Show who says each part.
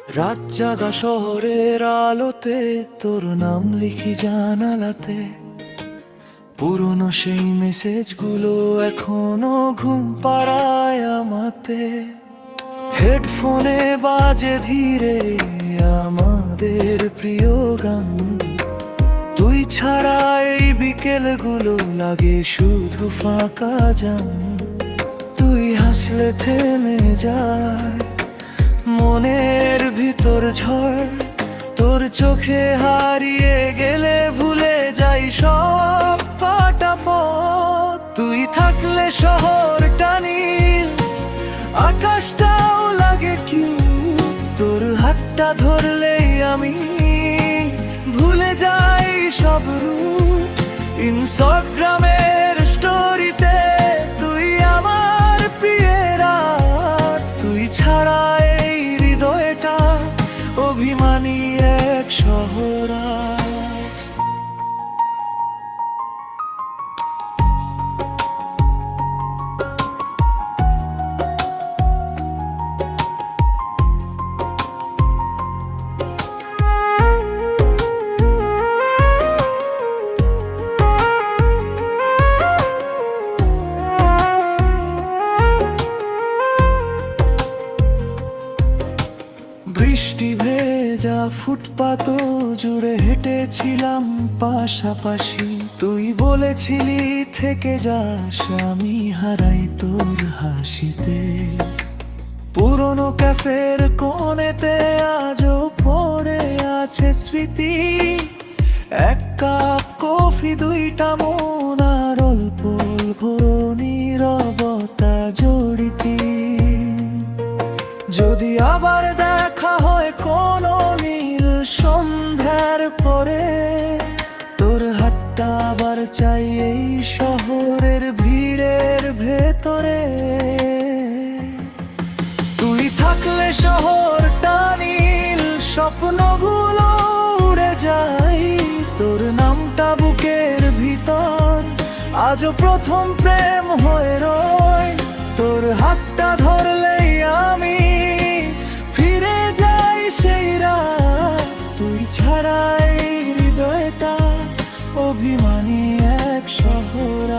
Speaker 1: রাত জাগা শহরের আলোতে তোর নাম লিখি জানালাতে। পুরনো সেই মেসেজগুলো এখনো ঘুম পাড়ায় আমাতে। হেডফোনে বাজে ধীরে আমাদের প্রিয় গান। তুই ছাড়া এই বিকেলগুলো লাগে শুধু ফাঁকা জান। তুই হাসলে থেমে যায় মনের ভিতর ঝড়। তোর চোখে হারিয়ে গেলে ভুলে যাই সব পাটা পথ। তুই থাকলে শহরটা নীল, আকাশটাও লাগে কি। তোর হাতটা ধরলেই আমি ভুলে যাই সব রূপ। ইনস্টাগ্রামের স্টোরিতে তুই আমার প্রিয়েরা। তুই ছাড়া এই হৃদয়টা অভিমানী এক শহরাজ। বৃষ্টি ভেজা ফুটপাত জুড়ে হেঁটেছিলাম পাশাপাশি। তুই বলেছিলি থেকে যাস, আমি হারাই তোর হাসিতে। পুরনো ক্যাফের কোণেতে আজও পড়ে আছে স্মৃতি। এক কাপ কফি, দুইটা মন আর অল্প ভোর নীরবতা জড়িতি। যদি আবার দেখা হয় কোনো নীল সন্ধ্যার পরে, তোর হাতটা আবার চাই এই শহরের ভিড়ের ভেতরে। তুই থাকলে শহরটা নীল, স্বপ্নগুলো উড়ে যায়। তোর নামটা বুকের ভিতর আজও প্রথম প্রেম হয়ে রয়। তোর হাতটা ধরলেই আমি ফিরে যাই সেই রাত। তুই ছাড়া এই হৃদয়টা অভিমানী এক শহর।